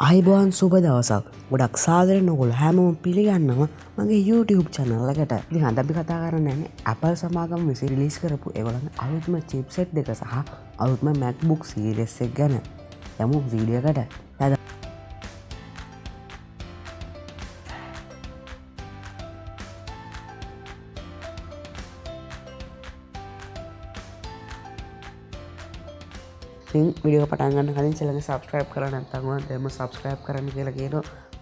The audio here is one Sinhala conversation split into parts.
අයිබෝන් සුබ දවසක් ගොඩක් සාදරෙන් ඔගොල්ලෝ හැමෝම පිළිගන්නවා මගේ YouTube channel එකට. ඉතින් අද අපි කතා කරන්නේ Apple සමාගම විසින් රිලීස් කරපු ඒගොල්ලන්ගේ අලුත්ම chipset දෙක සහ අලුත්ම MacBook series එක ගැන. යමු වීඩියෝ එකට. वीडियो पटांग कल चैनल सब्सक्राइब करना सब्सक्राइब करने के लगे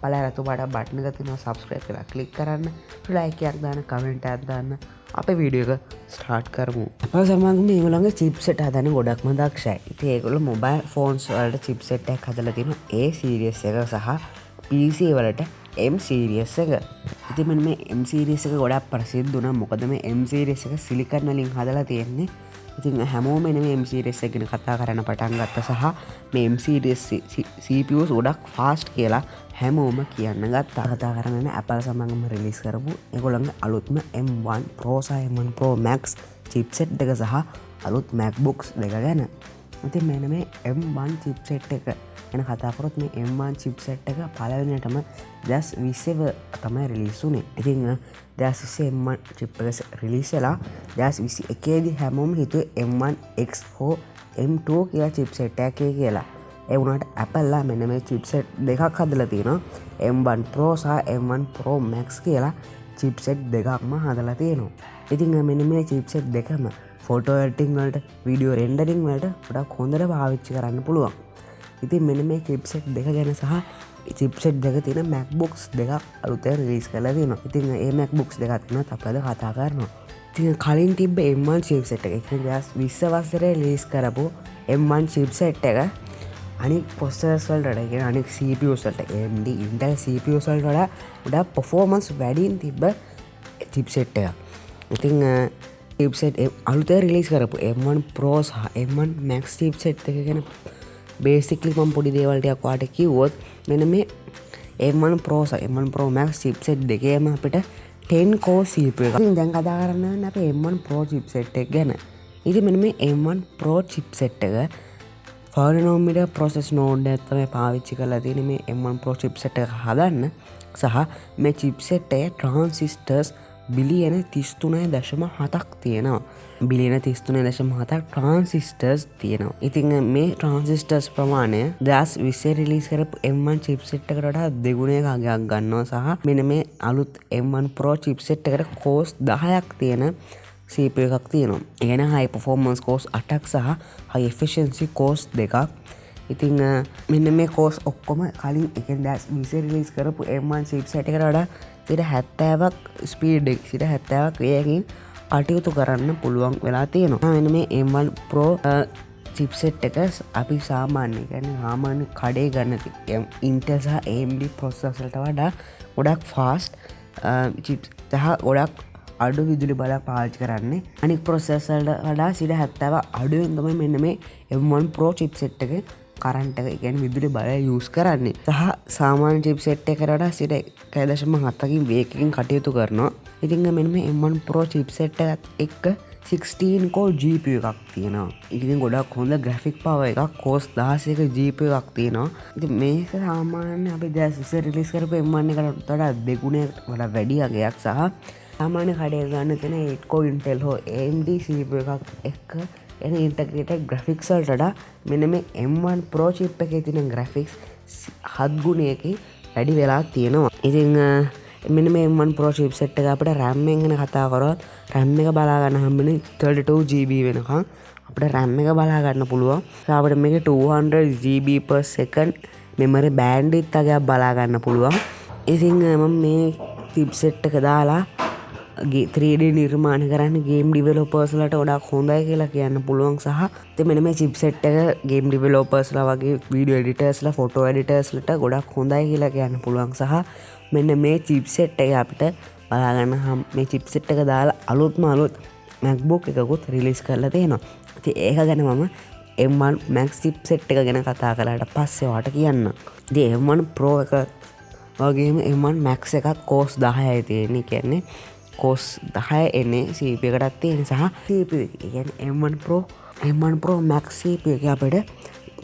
पला तो बड़ा बटन का सब्सक्राइब करा क्लिक कराना फिर लाइक आदान कमेंट आदान आप वीडियो का स्टार्ट करूँ समांगे चिपसेट आदाने गोडक में दक्षा इतने मोबाइल फोन्स वाले चिपसेट कदल तीन ए सीरीस सह पीसी वाले एम सीरीस इतने मैं एम सीरीस गोड़ा प्रसिद्ध मुकद में एम सीरीस सिलिकन लिंक हदल तीन ඉතින් හැමෝම මේ M series එක ගැන කතා කරන්න පටන් ගත්ත සහ මේ M series CPUs ගොඩක් fast කියලා හැමෝම කියන්න ගත්තා. කතා කරන්නේ Apple සමගම රිලීස් කරපු ඒගොල්ලන්ගේ අලුත්ම M1 Pro සහ M1 Pro Max chipset දෙක සහ අලුත් MacBooks දෙක ගැන. ඉතින් මෙන්න මේ M1 chipset එක ගැන කතා කරොත් මේ M1 chipset එක පළවෙනියටම 2020 තමයි රිලීස් වුනේ. ඉතින් 2020 M1 chip එක රිලීස් වෙලා 2021 දී හැමෝම හිතුවේ M1 X4 M2 කියලා chipset එකක් කියලා. ඒ වුණාට Apple ලා මෙන්න මේ chipset දෙකක් හදලා තියෙනවා. M1 Pro සහ M1 Pro Max කියලා chipset දෙකක්ම හදලා තියෙනවා. ඉතින් මෙන්න මේ chipset දෙකම ෆොටෝ එඩිටින් වලට වීඩියෝ රෙන්ඩරින් වලට ගොඩක් හොඳට පාවිච්චි කරන්න පුළුවන්. ඉතින් මෙන්න මේ chipset දෙක ගැන සහ chipset දෙක තියෙන MacBooks දෙකක් අලුතෙන් රිලීස් කරලා තියෙනවා. ඉතින් මේ MacBooks දෙක තියෙනත් අපිට කතා කරනවා. ඉතින් කලින් තිබ්බ M1 chipset එක කියන්නේ 2020 වසරේ රිලීස් කරපු M1 chipset එක අනික් processors වලට කියන අනික් CPUs වලට AMD Intel CPUs වලට වඩා ගොඩක් performance වැඩිින් තිබ්බ chipset එක. ඉතින් chipset අලුතෙන් රිලීස් කරපු M1 Pro සහ M1 Max chipset එක ගැන basically මම පොඩි දේවල් ටිකක් ඔයාලට කිව්වොත් මෙන්න මේ M1 Pro සහ M1 Pro Max chipset දෙකේම අපිට 10 core CPU එකක්. ඉතින් දැන් කතා කරන්න අපේ M1 Pro chipset එක ගැන. ඉතින් මෙන්න මේ M1 Pro chipset එක 4 nanometer process node එක තමයි පාවිච්චි කරලා තියෙන්නේ මේ M1 Pro chipset එක හදන්න. සහ මේ chipset එකේ transistors බිලියන 33.7ක් තියෙනවා. බිලියන 33.7ක් transistors තියෙනවා. ඉතින් මේ transistors ප්‍රමාණය 2020 රිලීස් කරපු M1 chipset එකට වඩා දෙගුණයක අගයක් ගන්නවා සහ මෙන්න මේ අලුත් M1 Pro chipset එකට cores 10ක් තියෙන CPU එකක් තියෙනවා. ඒ කියන්නේ high performance cores 8ක් සහ high efficiency cores 2ක්. ඉතින් මෙන්න මේ cores ඔක්කොම කලින් එකෙන් 2020 රිලීස් කරපු M1 chipset එකට වඩා 70ක් ස්පීඩ් එක 70ක් වේගකින් කටයුතු කරන්න පුළුවන් වෙලා තියෙනවා. මෙන්න මේ M1 Pro chipset එක අපි සාමාන්‍ය කඩේ ගන්න Intel සහ AMD processors වලට වඩා ගොඩක් fast chips සහ ගොඩක් අඩු විදුලි බලයක් පාවිච්චි කරන්නේ. අනික් processors වලට වඩා 70ක් අඩුවෙන් තමයි මෙන්න මේ M1 Pro chipset එක කරන්ට් එක කියන්නේ විදුලි බලය යූස් කරන්නේ. සහ සාමාන්‍ය chipset එකකට වඩා 1.7කින් වේගකින් කටයුතු කරනවා. ඉතින් මෙන්න මේ M1 Pro chipset එකත් එක්ක 16 core GPU එකක් තියෙනවා. ඉතින් ගොඩක් හොඳ graphic power එකක් cores 16ක GPU එකක් තියෙනවා. ඉතින් මේක සාමාන්‍ය අපි 2020 රිලීස් කරපු M1 එකට වඩා දෙගුණයක් වඩා වැඩි අගයක් සහ සාමාන්‍ය කඩේ ගන්න තියෙන 8 core Intel හෝ AMD CPU එකක් එක්ක එන integrated graphics වලට වඩා මෙන්න මේ M1 Pro chip එකේ තියෙන graphics 7 ගුණයකින් වැඩි වෙලා තියෙනවා. ඉතින් මෙන්න මේ M1 Pro chipset එක අපිට RAM එක ගැන කතා කරොත් RAM එක බලා ගන්න හම්බෙන්නේ 32GB වෙනකන් අපිට RAM එක බලා ගන්න පුළුවන්. අපිට මේකේ 200GB/s memory bandwidth එකක් බලා ගන්න පුළුවන්. ඉතින් මම මේ chipset එක දාලා 3D නිර්මාණ කරන්න game developers ලට ගොඩක් හොඳයි කියලා කියන්න පුළුවන් සහ ඉතින් මෙන්න මේ chipset එක game developers ලා වගේ video editors ලා photo editors ලට ගොඩක් හොඳයි කියලා කියන්න පුළුවන් සහ මෙන්න මේ chipset එක අපිට බලා ගන්න මේ chipset එක දාලා අලුත් MacBook එකකුත් රිලීස් කරලා තියෙනවා. ඉතින් ඒක ගැන මම M1 Max chipset එක ගැන කතා කරලාට පස්සේ ඔයාලට කියන්න. ඉතින් M1 Pro එක වගේම M1 Max එකත් cores 10යි තියෙන්නේ. කියන්නේ cores 10 එන්නේ CPU එකටත් තියෙන සහ CPU එක කියන්නේ M1 Pro Max CPU එක අපිට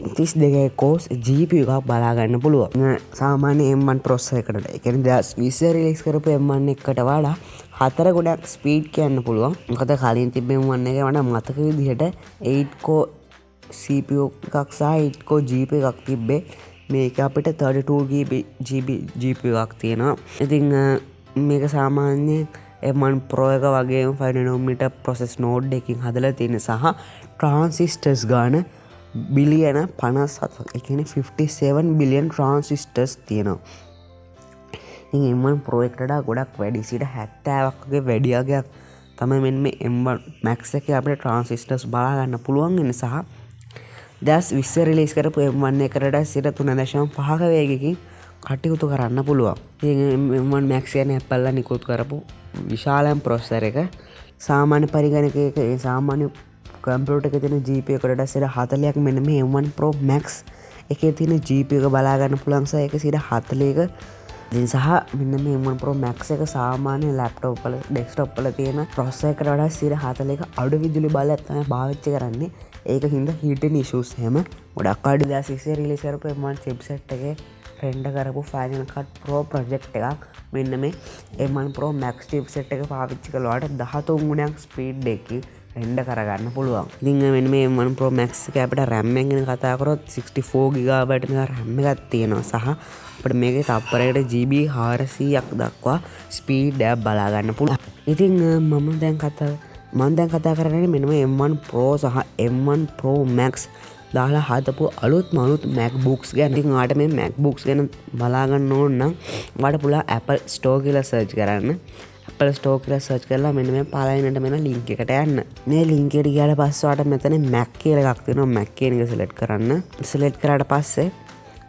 32 කෝස් GPU එකක් බලාගන්න පුළුවන්. සාමාන්‍ය M1 ප්‍රොසෙසර් එකට ඒ කියන්නේ 2020 රිලීස් කරපු M1 එකට වඩා 4 ගුණයක් ස්පීඩ් කියන්න පුළුවන්. මොකද කලින් තිබ්බ M1 එකේ වඩා මතක විදිහට 8 core CPU එකක් සහ 8 core GPU එකක් තිබ්බේ. මේක අපිට 32GB GPU එකක් තියෙනවා. ඉතින් මේක සාමාන්‍ය M1 Pro එක වගේම 5nm process node එකකින් හදලා තියෙන සහ transistors ගාන බිලියන 57ක්. ඒ කියන්නේ 57 බිලියන් transistors තියෙනවා. ඉතින් M1 Pro එකට වඩා ගොඩක් වැඩි 70ක් වගේ වැඩි අගයක් තමයි මෙන්න මේ M1 Max එකේ අපිට transistors බලා ගන්න පුළුවන් වෙන සහ 2020 රිලීස් කරපු M1 එකට වඩා 3.5ක වේගයකින් කටයුතු කරන්න පුළුවන්. ඉතින් M1 Max කියන්නේ Apple නිකුත් කරපු විශාලම ප්‍රොසෙසර් එක. සාමාන්‍ය පරිගණකයක ඒ සාමාන්‍ය කම්පියුටර් එකේ තියෙන GPU එකට වඩා 40ක් මෙන්න මේ M1 Pro Max එකේ තියෙන GPU එක බලා ගන්න පුළුවන් සහ ඒක 140ක. ඉතින් සහ මෙන්න මේ M1 Pro Max එක සාමාන්‍ය ලැප්ටොප් වල ඩෙස්ක්ටොප් වල තියෙන ප්‍රොසෙසර් එකට වඩා 140ක අඩු විදුලි බලයක් තමයි පාවිච්චි කරන්නේ. ඒක හින්දා heating issues හැම ගොඩක් අඩු 2020 රිලීස් කරපු M1 chipset එකේ රෙන්ඩර් කරපු Final Cut Pro project එකක් මෙන්න මේ M1 Pro Max chipset එක පාවිච්චි කළාට 13 ගුණයක් ස්පීඩ් එකකින් රෙන්ඩර් කරගන්න පුළුවන්. ඉතින් මෙන්න මේ M1 Pro Max එක අපිට RAM එක ගැන කතා කරොත් 64GB එක RAM එකක් තියෙනවා සහ අපිට මේකේ තප්පරයකට GB 400ක් දක්වා ස්පීඩ් එක බලා ගන්න පුළුවන්. ඉතින් මම දැන් කතා කරන්නේ මෙන්න මේ M1 Pro සහ M1 Pro Max දාලා හදපු අලුත් MacBooks ගැන. ඉතින් ඔයාලට මේ MacBooks ගැන බලා ගන්න ඕන නම් ඔයාලට පුළුවන් Apple Store කියලා සර්ච් කරන්න. Apple Store කියලා සර්ච් කරලා මෙන්න මේ පළවෙනිට මෙන්න link එකට යන්න. මේ link එකට ගියාට පස්සේ ඔයාලට මෙතන Mac කියලා එකක් තියෙනවා. Mac කියන එක select කරන්න. select කරාට පස්සේ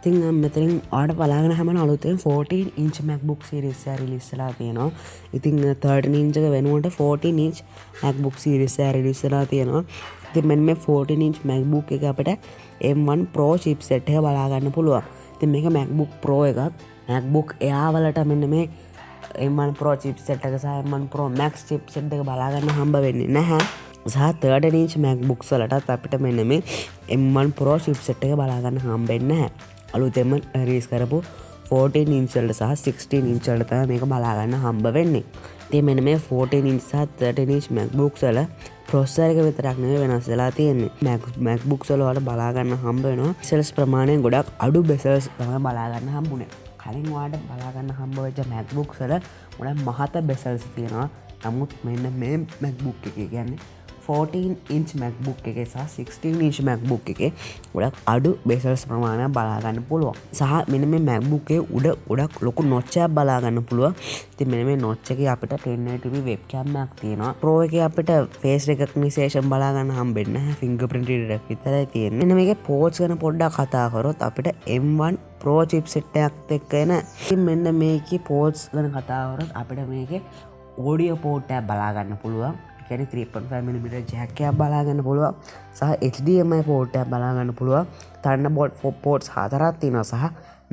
ඉතින් මෙතනින් ඔයාලට බලාගෙන හැමන අලුතෙන් 14 inch MacBook series එක release වෙලා තියෙනවා. ඉතින් 13 inch එක වෙනුවට 14 inch MacBook series එක release වෙලා තියෙනවා. ඉතින් මෙන්න මේ 14 inch MacBook එක අපිට M1 Pro chipset එක බලා ගන්න පුළුවන්. ඉතින් මේක MacBook Pro එකක්. MacBook Air වලට මෙන්න මේ M1 Pro chipset එක සහ M1 Pro Max chipset එක බලා ගන්න හම්බ වෙන්නේ නැහැ. සහ 13 inch MacBooks වලටත් අපිට මෙන්න මේ M1 Pro chipset එක බලා ගන්න හම්බ වෙන්නේ නැහැ. අලුතෙන්ම රිලීස් කරපු 14 inch වලට සහ 16 inch වලට තමයි මේක බලා ගන්න හම්බ වෙන්නේ. ඉතින් මෙන්න මේ 14 inch සහ 13 inch MacBooks වල ප්‍රොසෙසර් එක විතරක් නෙවෙයි වෙනස් වෙලා තියෙන්නේ. MacBooks වල ඔයාලට බලා ගන්න හම්බ වෙනවා bezels ප්‍රමාණය ගොඩක් අඩු bezels තමයි බලා ගන්න හම්බුනේ. කලින් ඔයාලට බලා ගන්න හම්බ වෙච්ච MacBooks වල ගොඩක් මහත bezels තියෙනවා. නමුත් මෙන්න මේ MacBook එකේ කියන්නේ 14 inch MacBook එකේ සහ 16 inch MacBook එකේ ගොඩක් අඩු bezels ප්‍රමාණයක් බලා ගන්න පුළුවන්. සහ මෙන්න මේ MacBook එකේ උඩ ගොඩක් ලොකු notch එකක් බලා ගන්න පුළුවන්. ඉතින් මෙන්න මේ notch එකේ අපිට 1080p webcam එකක් තියෙනවා. Pro එකේ අපිට face recognition බලා ගන්න හම්බෙන්නේ නැහැ. fingerprint reader එකක් විතරයි තියෙන්නේ. මෙන්න මේකේ ports ගැන පොඩ්ඩක් කතා කරොත් අපිට M1 Pro chipset එකත් එක්ක එන ඉතින් මෙන්න මේකේ ports ගැන කතා කරොත් අපිට මේකේ audio port එකක් බලා ගන්න පුළුවන්. කියන්නේ 3.5mm jack එකක් බලා ගන්න පුළුවන් සහ HDMI port එකක් බලා ගන්න පුළුවන්. Thunderbolt 4 ports 4ක් තියෙනවා සහ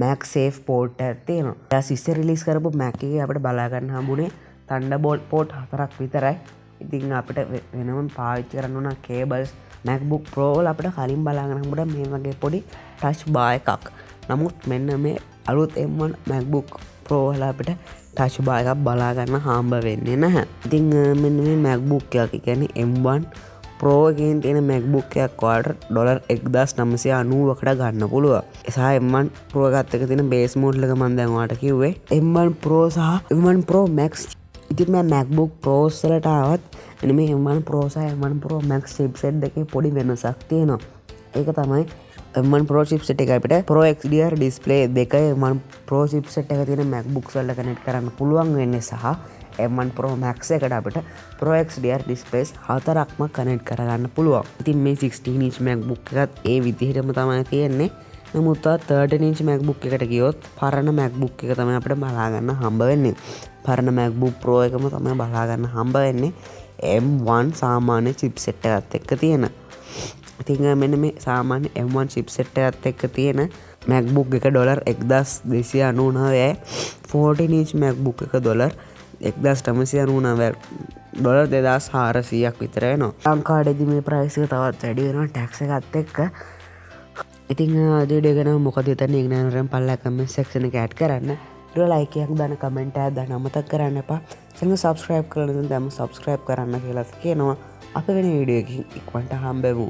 MagSafe port එකක් තියෙනවා. ඊට ඉස්සෙල් රිලීස් කරපු Mac එකේ අපිට බලා ගන්න හම්බුනේ Thunderbolt port 4ක් විතරයි. ඉතින් අපිට වෙනම පාවිච්චි කරන්න ඕන cables MacBook Pro වල අපිට කලින් බලා ගන්න හම්බුණා මේ වගේ පොඩි touch bar එකක්. නමුත් මෙන්න මේ අලුත් M1 MacBook Pro වල අපිට touch bar එකක් බලා ගන්න හම්බ වෙන්නේ නැහැ. ඉතින් මෙන්න මේ MacBook එකක් කියන්නේ M1 Pro එකෙන් තියෙන MacBook එකක් ඔයාලට $1990කට ගන්න පුළුවන්. සහ M1 Pro එකත් එක්ක තියෙන base model එක මම දැන් ඔයාලට කිව්වේ M1 Pro සහ M1 Pro Max. ඉතින් මේ MacBook Pros වලට ආවත් මෙන්න මේ M1 Pro සහ M1 Pro Max chipset දෙකේ පොඩි වෙනසක් තියෙනවා. ඒක තමයි M1 Pro chipset එක අපිට Pro XDR display දෙක M1 Pro chipset එක තියෙන MacBooks වලට connect කරන්න පුළුවන් වෙන්නේ සහ M1 Pro Max එකට අපිට Pro XDR displays 4ක්ම connect කරගන්න පුළුවන්. ඉතින් මේ 16 inch MacBook එකත් ඒ විදිහටම තමයි තියෙන්නේ. නමුත් 13 inch MacBook එකට ගියොත් පරණ MacBook එක තමයි අපිට බලා ගන්න හම්බ වෙන්නේ. පරණ MacBook Pro එකම තමයි බලා ගන්න හම්බ වෙන්නේ M1 සාමාන්‍ය chipset එකත් එක්ක තියෙන. ඉතින් මෙන්න මේ සාමාන්‍ය M1 chipset එකත් එක්ක තියෙන MacBook එක $1299යි 14 inch MacBook එක $1999 $2400ක් විතර වෙනවා. ලංකාවේදී මේ ප්‍රයිස් එක තවත් වැඩි වෙනවා ටැක්ස් එකත් එක්ක. ඉතිං අදඩිය ගැන මොකද තන ඉගනරෙන් පල්ලා කමෙන්ට් සෙක්ෂන එක ඇඩ් කරන්න ලයිකයක් දාන කමෙන්ට දන්න අමතක් කරන්න එපා සඟ සබස්ක්‍රයිබ් කරන දැම සබස්ක්‍රයිබ් කරන්න කියලත් කියනවා අප වෙන විඩියකින් ඉක්මට හම්බෙමු.